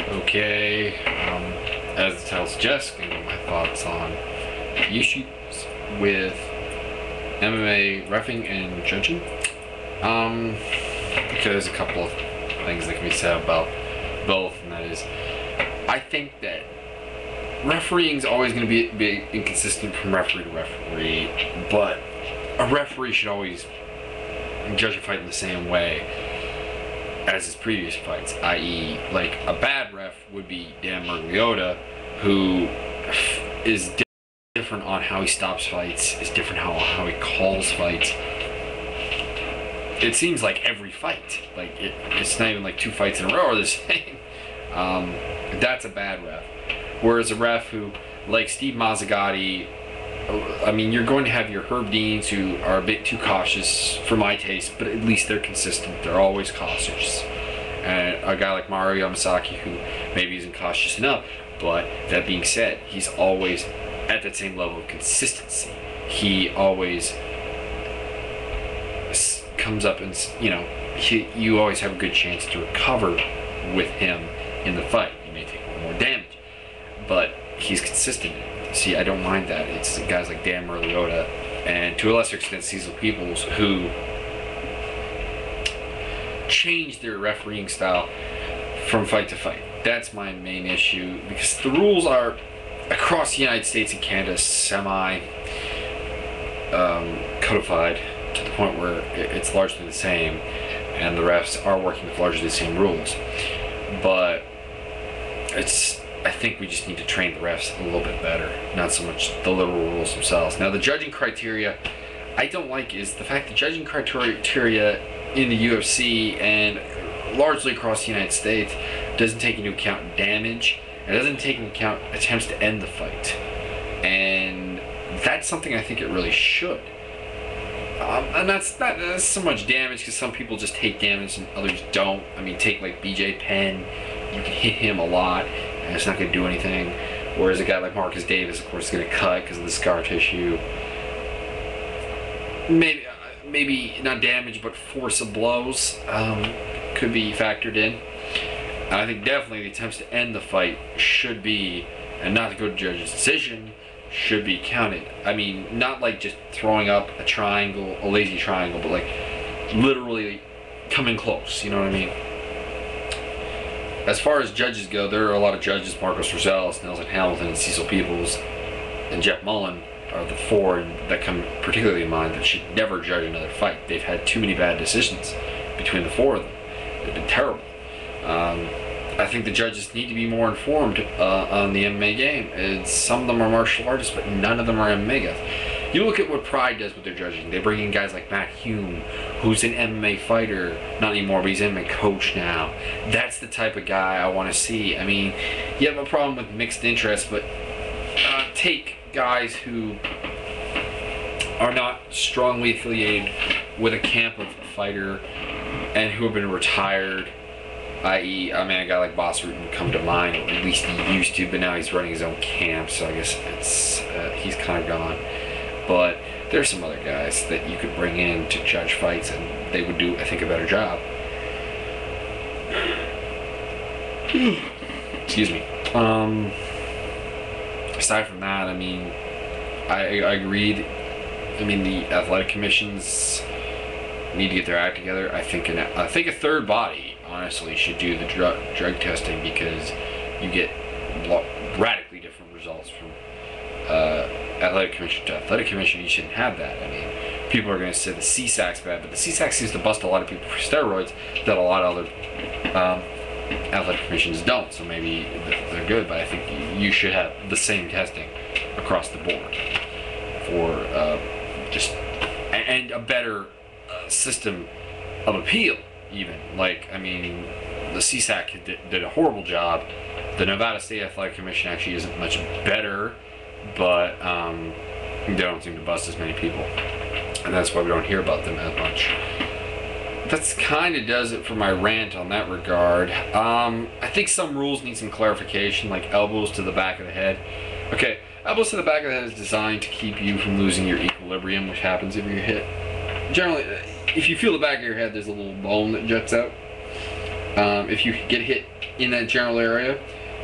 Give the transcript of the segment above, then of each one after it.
Okay, as the title suggests, I'm gonna give my thoughts on issues with MMA reffing and judging. Because there's a couple of things that can be said about both, and that is, I think that refereeing is always going to be inconsistent from referee to referee, but a referee should always judge a fight in the same way as his previous fights, i.e., like a bad ref would be Dan Mergliota, who is different on how he stops fights, is different how he calls fights. It seems like every fight, like it's not even like 2 fights in a row are the same. That's a bad ref. Whereas a ref who, like Steve Mazzagatti, I mean, you're going to have your Herb Deans who are a bit too cautious for my taste, but at least they're consistent. They're always cautious. And a guy like Mario Yamasaki who maybe isn't cautious enough, but that being said, he's always at that same level of consistency. He always comes up and, you always have a good chance to recover with him in the fight. You may take a little more damage, but he's consistent. See, I don't mind that. It's guys like Dan Mergliota and to a lesser extent Cecil Peoples who change their refereeing style from fight to fight. That's my main issue, because the rules are across the United States and Canada semi codified to the point where it's largely the same, and the refs are working with largely the same rules. But I think we just need to train the refs a little bit better, not so much the literal rules themselves. Now, the judging criteria I don't like is the fact that judging criteria in the UFC and largely across the United States doesn't take into account damage. It doesn't take into account attempts to end the fight. And that's something I think it really should. And that's not so much damage, because some people just take damage and others don't. I mean, take like BJ Penn, you can hit him a lot and it's not going to do anything. Whereas a guy like Marcus Davis, of course, is going to cut because of the scar tissue. Maybe not damage, but force of blows could be factored in. And I think definitely the attempts to end the fight should be, and not to go to judge's decision, should be counted. I mean, not like just throwing up a triangle, a lazy triangle, but like literally coming close, you know what I mean? As far as judges go, there are a lot of judges: Marcos Rosales, Nelson Hamilton, and Cecil Peoples, and Jeff Mullen are the 4 that come particularly in mind that should never judge another fight. They've had too many bad decisions between the 4 of them. They've been terrible. I think the judges need to be more informed on the MMA game. Some of them are martial artists, but none of them are MMA guys. You look at what Pride does with their judging. They bring in guys like Matt Hume, who's an MMA fighter, not anymore, but he's an MMA coach now. That's the type of guy I want to see. I mean, you have a problem with mixed interests, but take guys who are not strongly affiliated with a camp of a fighter and who have been retired, i.e., I mean, a guy like Boss Rutan would come to mind, or at least he used to, but now he's running his own camp, so I guess he's kind of gone. But there's some other guys that you could bring in to judge fights, and they would do, I think, a better job. Excuse me. Aside from that, I mean, I agreed. I mean, the athletic commissions need to get their act together. I think a third body, honestly, should do the drug testing, because you get radically different results from athletic commission to athletic commission. You shouldn't have that. I mean, people are going to say the CSAC's bad, but the CSAC seems to bust a lot of people for steroids that a lot of other athletic commissions don't. So maybe they're good, but I think you should have the same testing across the board for and a better system of appeal. Even, like, I mean, the CSAC did a horrible job. The Nevada State Athletic Commission actually isn't much better, but they don't seem to bust as many people, and that's why we don't hear about them as much. That's kind of does it for my rant on that regard. I think some rules need some clarification, like elbows to the back of the head. Okay, elbows to the back of the head is designed to keep you from losing your equilibrium, which happens if you're hit. Generally, if you feel the back of your head, there's a little bone that juts out. If you get hit in that general area,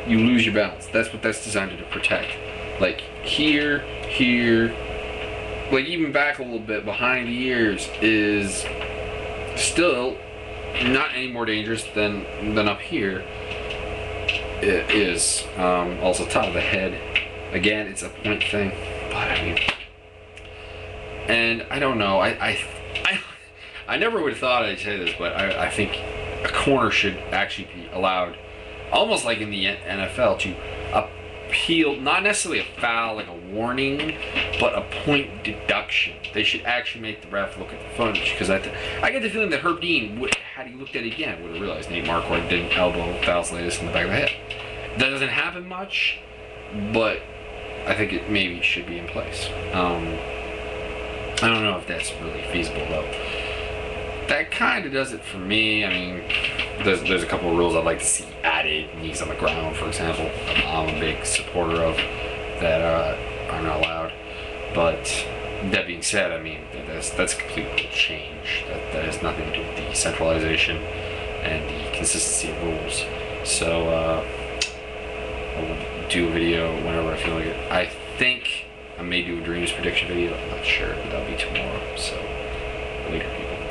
you lose your balance. That's what that's designed to protect. Like here, like even back a little bit behind the ears is still not any more dangerous than up here. It is also top of the head. Again, it's a point thing, but I mean, and I don't know. I never would have thought I'd say this, but I think a corner should actually be allowed, almost like in the NFL, to appeal, not necessarily a foul, like a warning, but a point deduction. They should actually make the ref look at the footage, because I get the feeling that Herb Dean, had he looked at it again, would have realized Nate Marquardt didn't elbow Vasilidis in the back of the head. That doesn't happen much, but I think it maybe should be in place. I don't know if that's really feasible though. That kind of does it for me. I mean, there's a couple of rules I'd like to see added. Knees on the ground, for example, I'm a big supporter of that are not allowed. But that being said, I mean, that's a complete change. That has nothing to do with the centralization and the consistency of rules. So I'll do a video whenever I feel like it. I think I may do a dreams prediction video. I'm not sure, but that'll be tomorrow. So later, people.